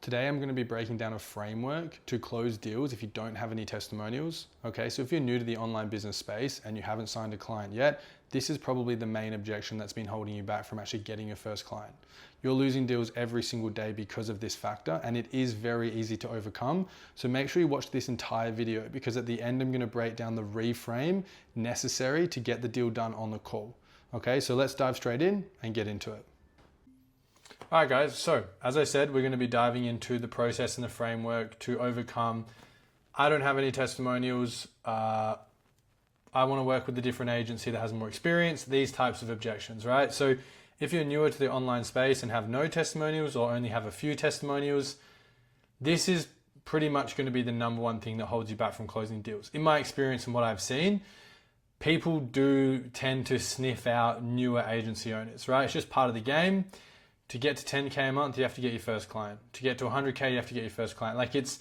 Today I'm going to be breaking down a framework to close deals if you don't have any testimonials. Okay, so if you're new to the online business space and you haven't signed a client yet, this is probably the main objection that's been holding you back from actually getting your first client. You're losing deals every single day because of this factor, and it is very easy to overcome. So make sure you watch this entire video, because at the end I'm going to break down the reframe necessary to get the deal done on the call. Okay, so let's dive straight in and get into it. All right, guys, so as I said, we're going to be diving into the process and the framework to overcome, I don't have any testimonials, I want to work with a different agency that has more experience, these types of objections, right? So if you're newer to the online space and have no testimonials or only have a few testimonials, this is pretty much going to be the number one thing that holds you back from closing deals. In my experience and what I've seen, people do tend to sniff out newer agency owners, right? It's just part of the game. To get to 10K a month, you have to get your first client. To get to 100K, you have to get your first client. Like, it's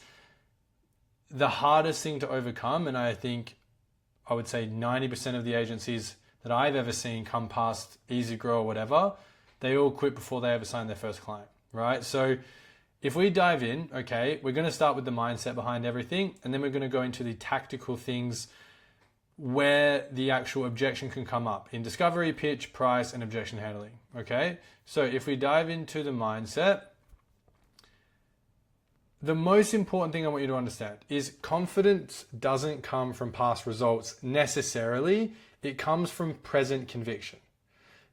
the hardest thing to overcome. And I think I would say 90% of the agencies that I've ever seen come past Easy Grow or whatever, they all quit before they ever sign their first client, right? So if we dive in, okay, we're going to start with the mindset behind everything. And then we're going to go into the tactical things where the actual objection can come up in discovery, pitch, price, and objection handling. Okay, so if we dive into the mindset, the most important thing I want you to understand is confidence doesn't come from past results necessarily. It comes from present conviction.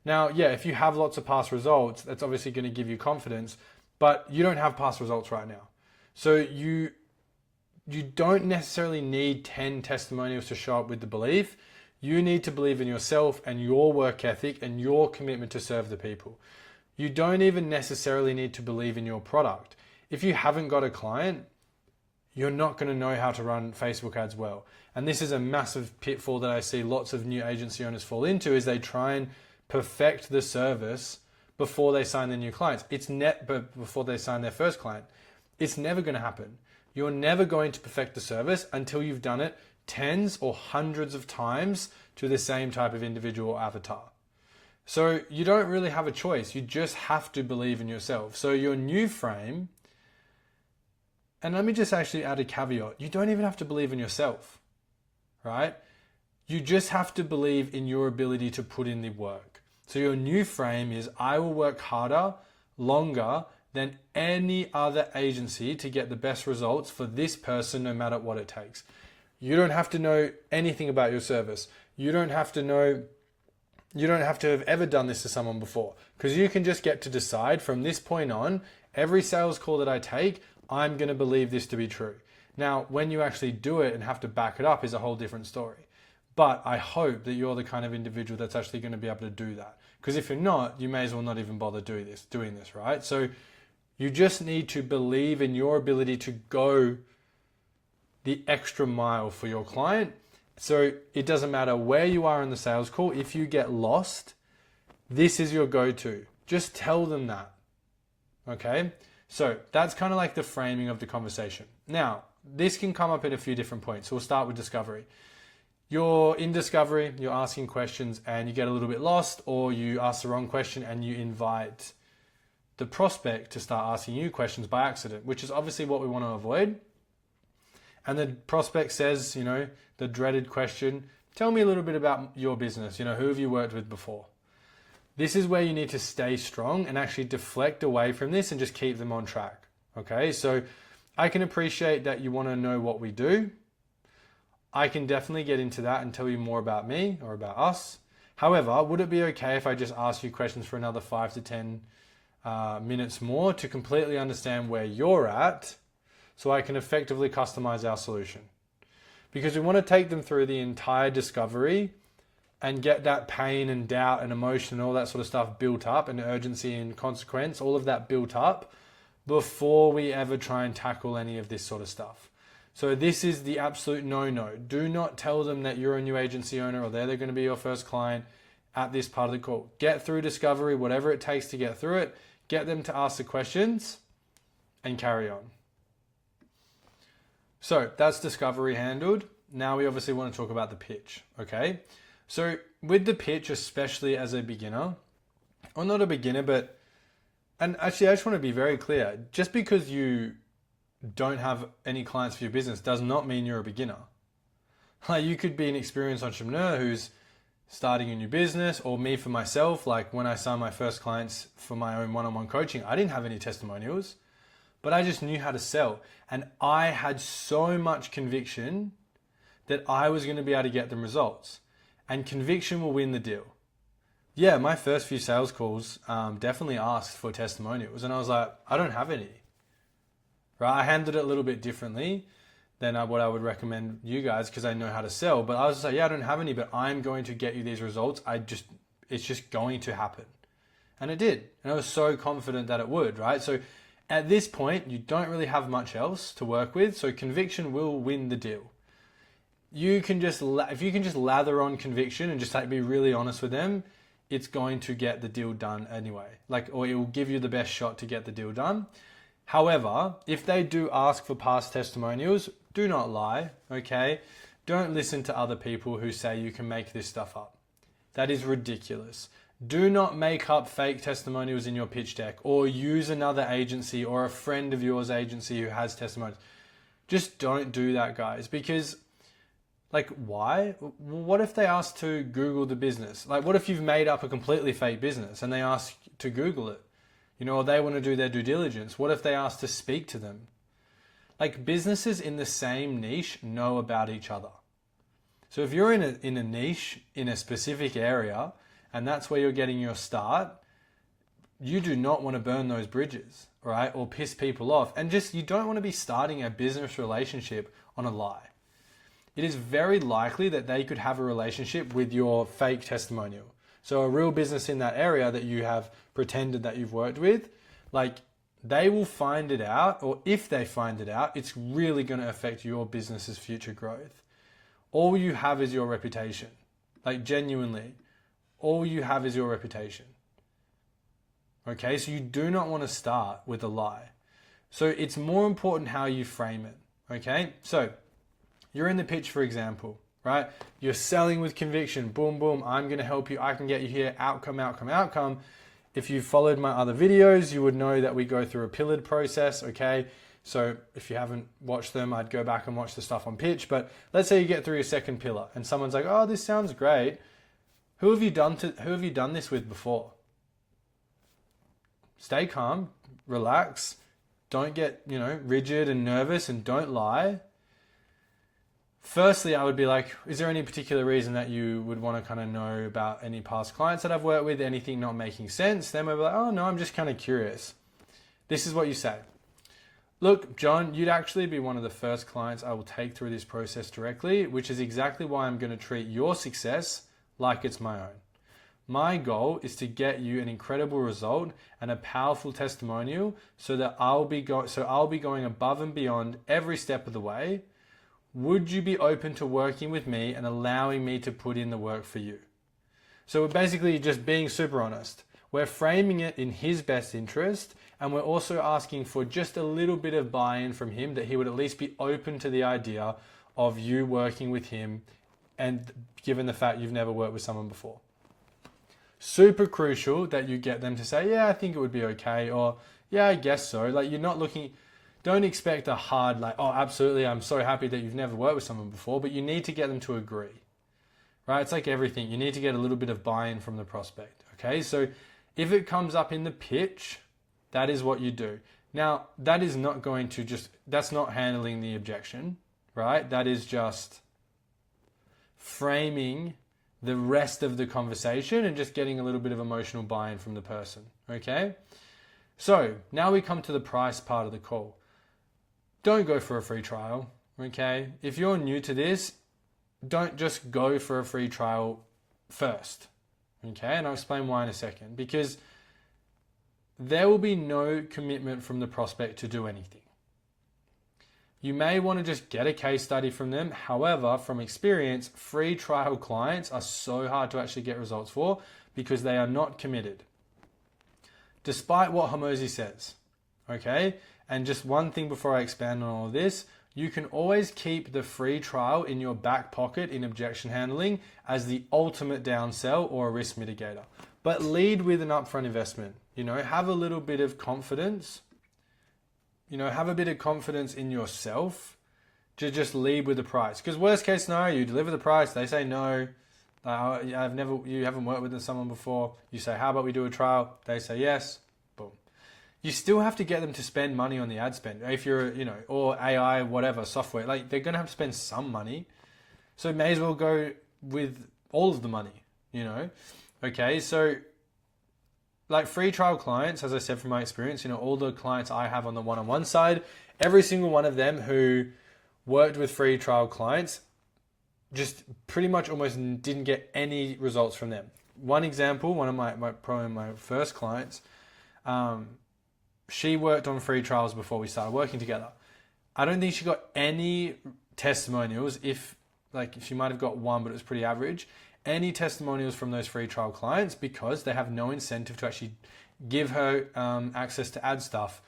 Now, yeah, if you have lots of past results, that's obviously going to give you confidence, but you don't have past results right now. So you don't necessarily need 10 testimonials to show up with the belief. You need to believe in yourself and your work ethic and your commitment to serve the people. You don't even necessarily need to believe in your product. If you haven't got a client, you're not going to know how to run Facebook ads well. And this is a massive pitfall that I see lots of new agency owners fall into, is they try and perfect the service before they sign their new clients. But before they sign their first client. It's never going to happen. You're never going to perfect the service until you've done it tens or hundreds of times to the same type of individual avatar. So you don't really have a choice. You just have to believe in yourself. So your new frame, and let me just actually add a caveat. You don't even have to believe in yourself, right? You just have to believe in your ability to put in the work. So your new frame is, I will work harder, longer, than any other agency to get the best results for this person, no matter what it takes. You don't have to know anything about your service. You don't have to have ever done this to someone before, because you can just get to decide from this point on, every sales call that I take, I'm going to believe this to be true. Now, when you actually do it and have to back it up is a whole different story. But I hope that you're the kind of individual that's actually going to be able to do that. Because if you're not, you may as well not even bother doing this, right? So you just need to believe in your ability to go the extra mile for your client. So it doesn't matter where you are in the sales call. If you get lost, this is your go-to. Just tell them that. Okay? So that's kind of like the framing of the conversation. Now, this can come up in a few different points. So we'll start with discovery. You're in discovery, you're asking questions and you get a little bit lost, or you ask the wrong question and you invite the prospect to start asking you questions by accident, which is obviously what we want to avoid. And the prospect says, the dreaded question, tell me a little bit about your business. Who have you worked with before? This is where you need to stay strong and actually deflect away from this and just keep them on track. Okay, so I can appreciate that you want to know what we do. I can definitely get into that and tell you more about me or about us. However, would it be okay if I just ask you questions for another 5 to 10 minutes more to completely understand where you're at, so I can effectively customize our solution? Because we want to take them through the entire discovery and get that pain and doubt and emotion and all that sort of stuff built up, and urgency and consequence, all of that built up before we ever try and tackle any of this sort of stuff. So this is the absolute no-no. Do not tell them that you're a new agency owner or they're going to be your first client at this part of the call. Get through discovery, whatever it takes to get through it. Get them to ask the questions and carry on. So that's discovery handled. Now we obviously want to talk about the pitch, okay? So with the pitch, especially as a beginner, or not a beginner, but And actually, I just want to be very clear. Just because you don't have any clients for your business does not mean you're a beginner. Like, you could be an experienced entrepreneur who's starting a new business, or me for myself, like when I signed my first clients for my own one-on-one coaching, I didn't have any testimonials, but I just knew how to sell. And I had so much conviction that I was going to be able to get them results. And conviction will win the deal. Yeah, my first few sales calls definitely asked for testimonials, and I was like, I don't have any. Right? I handled it a little bit differently than what I would recommend you guys, because I know how to sell. But I was just like, yeah, I don't have any, but I'm going to get you these results. It's just going to happen. And it did. And I was so confident that it would, right? So at this point, you don't really have much else to work with. So conviction will win the deal. If you can just lather on conviction and just like be really honest with them, it's going to get the deal done anyway. Or it will give you the best shot to get the deal done. However, if they do ask for past testimonials, do not lie, okay? Don't listen to other people who say you can make this stuff up. That is ridiculous. Do not make up fake testimonials in your pitch deck, or use another agency or a friend of yours agency who has testimonials. Just don't do that, guys, because why? What if they ask to Google the business? What if you've made up a completely fake business and they ask to Google it? Or they want to do their due diligence. What if they ask to speak to them? Businesses in the same niche know about each other. So if you're in a niche, in a specific area, and that's where you're getting your start, you do not want to burn those bridges, right? Or piss people off. And you don't want to be starting a business relationship on a lie. It is very likely that they could have a relationship with your fake testimonial. So a real business in that area that you have pretended that you've worked with, they will find it out, or if they find it out, it's really going to affect your business's future growth. All you have is your reputation. Genuinely, all you have is your reputation. Okay, so you do not want to start with a lie. So it's more important how you frame it. Okay, so you're in the pitch, for example, right? You're selling with conviction. Boom, boom. I'm going to help you. I can get you here. Outcome, outcome, outcome. If you've followed my other videos, you would know that we go through a pillared process. Okay. So if you haven't watched them, I'd go back and watch the stuff on pitch. But let's say you get through your second pillar and someone's like, oh, this sounds great. Who have you done this with before? Stay calm, relax. Don't get, rigid and nervous, and don't lie. Firstly, I would be like, is there any particular reason that you would want to kind of know about any past clients that I've worked with, anything not making sense? Then we'll be like, oh no, I'm just kind of curious. This is what you say. Look, John, you'd actually be one of the first clients I will take through this process directly, which is exactly why I'm going to treat your success like it's my own. My goal is to get you an incredible result and a powerful testimonial so I'll be going above and beyond every step of the way. Would you be open to working with me and allowing me to put in the work for you? So we're basically just being super honest. We're framing it in his best interest, and we're also asking for just a little bit of buy-in from him, that he would at least be open to the idea of you working with him, and given the fact you've never worked with someone before. Super crucial that you get them to say, yeah, I think it would be okay, or yeah, I guess so. You're not looking... Don't expect a hard, oh, absolutely, I'm so happy that you've never worked with someone before, but you need to get them to agree, right? It's like everything. You need to get a little bit of buy-in from the prospect, okay? So if it comes up in the pitch, that is what you do. Now, that is not going to that's not handling the objection, right? That is just framing the rest of the conversation and just getting a little bit of emotional buy-in from the person, okay? So now we come to the price part of the call. Don't go for a free trial, okay? If you're new to this, don't just go for a free trial first, okay? And I'll explain why in a second. Because there will be no commitment from the prospect to do anything. You may want to just get a case study from them. However, from experience, free trial clients are so hard to actually get results for because they are not committed. Despite what Hormozi says, okay? And just one thing before I expand on all of this, you can always keep the free trial in your back pocket in objection handling as the ultimate downsell or a risk mitigator. but lead with an upfront investment. Have a little bit of confidence. Have a bit of confidence in yourself to just lead with the price. Because worst case scenario, you deliver the price, they say no. You haven't worked with someone before. You say, how about we do a trial? They say yes. Boom. You still have to get them to spend money on the ad spend. If you're, or AI, whatever, software, like they're going to have to spend some money. So may as well go with all of the money, Okay, so like free trial clients, as I said from my experience, all the clients I have on the one-on-one side, every single one of them who worked with free trial clients just pretty much almost didn't get any results from them. One example, one of probably my first clients, she worked on free trials before we started working together. I don't think she got any testimonials. If she might have got one, but it was pretty average. Any testimonials from those free trial clients because they have no incentive to actually give her access to ad stuff,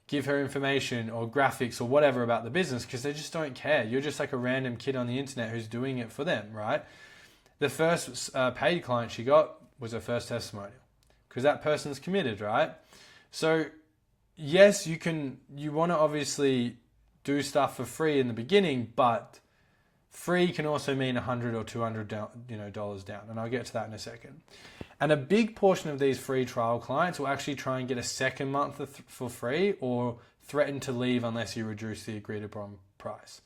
give her information or graphics or whatever about the business because they just don't care. You're just like a random kid on the internet who's doing it for them, right? The first paid client she got was her first testimonial because that person's committed, right? So yes, you want to obviously do stuff for free in the beginning, but free can also mean $100 or $200 dollars down, and I'll get to that in a second. And a big portion of these free trial clients will actually try and get a second month for free or threaten to leave unless you reduce the agreed upon price.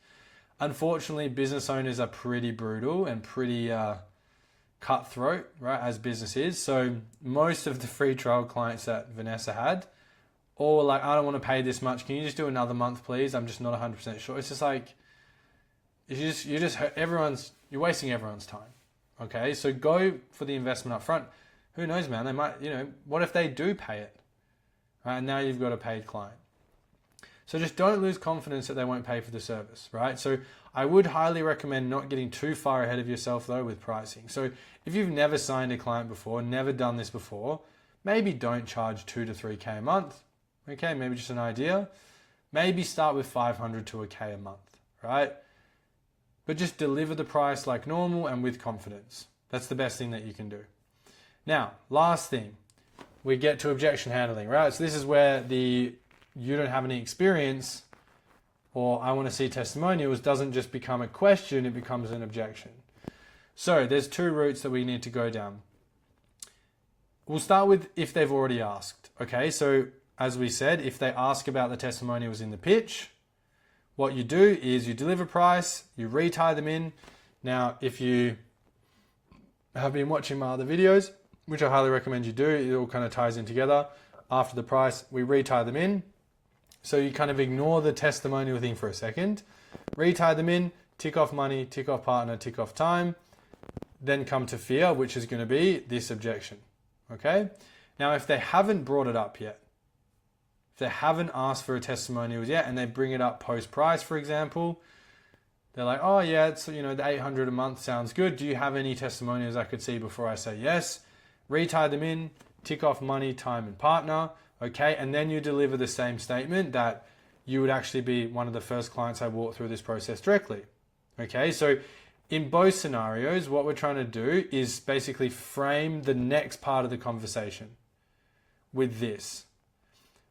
Unfortunately, business owners are pretty brutal and pretty cutthroat, right, as business is. So most of the free trial clients that Vanessa had all were like, I don't want to pay this much. Can you just do another month, please? I'm just not 100% sure. It's just like, you're wasting everyone's time. Okay, so go for the investment up front. Who knows, man? They might, what if they do pay it? Right, and now you've got a paid client. So just don't lose confidence that they won't pay for the service, right? So I would highly recommend not getting too far ahead of yourself though with pricing. So if you've never signed a client before, never done this before, maybe don't charge 2 to 3K a month. Okay, maybe just an idea. Maybe start with 500 to a K a month, right? But just deliver the price like normal and with confidence. That's the best thing that you can do. Now, last thing, we get to objection handling, right? So this is where you don't have any experience or I want to see testimonials doesn't just become a question, it becomes an objection. So there's 2 routes that we need to go down. We'll start with if they've already asked. Okay, so as we said, if they ask about the testimonials in the pitch, what you do is you deliver price, you retie them in. Now, if you have been watching my other videos, which I highly recommend you do, it all kind of ties in together. After the price, we retie them in. So you kind of ignore the testimonial thing for a second, retie them in, tick off money, tick off partner, tick off time, then come to fear, which is going to be this objection. Okay? Now, if they haven't brought it up yet, if they haven't asked for a testimonial yet and they bring it up post-price, for example, they're like, oh yeah, it's the $800 a month sounds good. Do you have any testimonials I could see before I say yes? Retie them in, tick off money, time, and partner. Okay, and then you deliver the same statement that you would actually be one of the first clients I walked through this process directly. Okay, so in both scenarios, what we're trying to do is basically frame the next part of the conversation with this.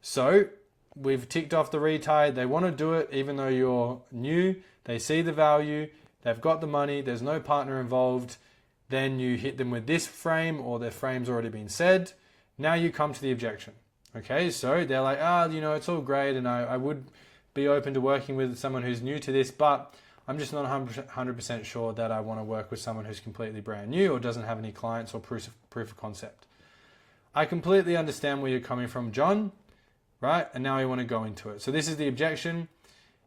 So we've ticked off the retie. They want to do it even though you're new. They see the value. They've got the money. There's no partner involved. Then you hit them with this frame or their frame's already been said. Now you come to the objection. Okay, so they're like, it's all great and I would be open to working with someone who's new to this, but I'm just not 100% sure that I want to work with someone who's completely brand new or doesn't have any clients or proof of concept. I completely understand where you're coming from, John, right? And now we want to go into it. So this is the objection.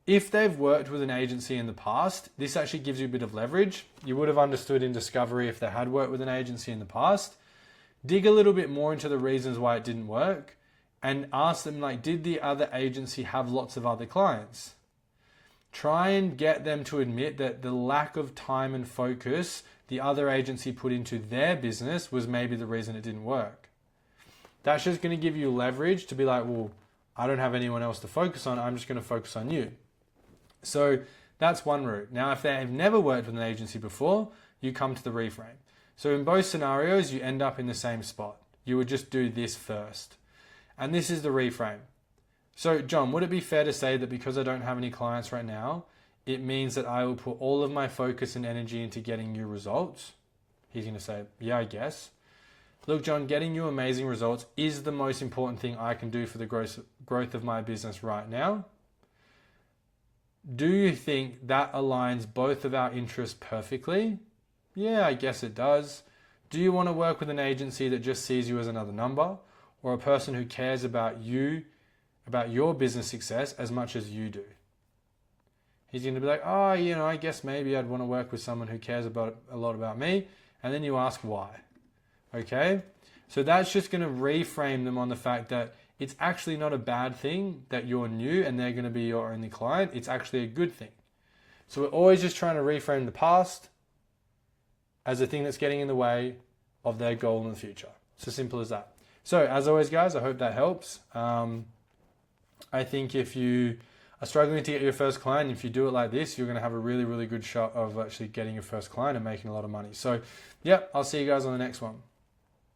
If they've worked with an agency in the past, this actually gives you a bit of leverage. You would have understood in discovery if they had worked with an agency in the past. Dig a little bit more into the reasons why it didn't work and ask them, did the other agency have lots of other clients? Try and get them to admit that the lack of time and focus the other agency put into their business was maybe the reason it didn't work. That's just going to give you leverage to be like, well, I don't have anyone else to focus on. I'm just going to focus on you. So that's one route. Now, if they have never worked with an agency before, you come to the reframe. So in both scenarios, you end up in the same spot. You would just do this first. And this is the reframe. So John, would it be fair to say that because I don't have any clients right now, it means that I will put all of my focus and energy into getting you results? He's going to say, yeah, I guess. Look, John, getting you amazing results is the most important thing I can do for the growth of my business right now. Do you think that aligns both of our interests perfectly? Yeah, I guess it does. Do you want to work with an agency that just sees you as another number, or a person who cares about you, about your business success as much as you do? He's going to be like, oh, I guess maybe I'd want to work with someone who cares a lot about me. And then you ask why. Okay? So that's just going to reframe them on the fact that it's actually not a bad thing that you're new and they're going to be your only client. It's actually a good thing. So we're always just trying to reframe the past as a thing that's getting in the way of their goal in the future. It's as simple as that. So as always, guys, I hope that helps. I think if you are struggling to get your first client, if you do it like this, you're going to have a really, really good shot of actually getting your first client and making a lot of money. So, yeah, I'll see you guys on the next one.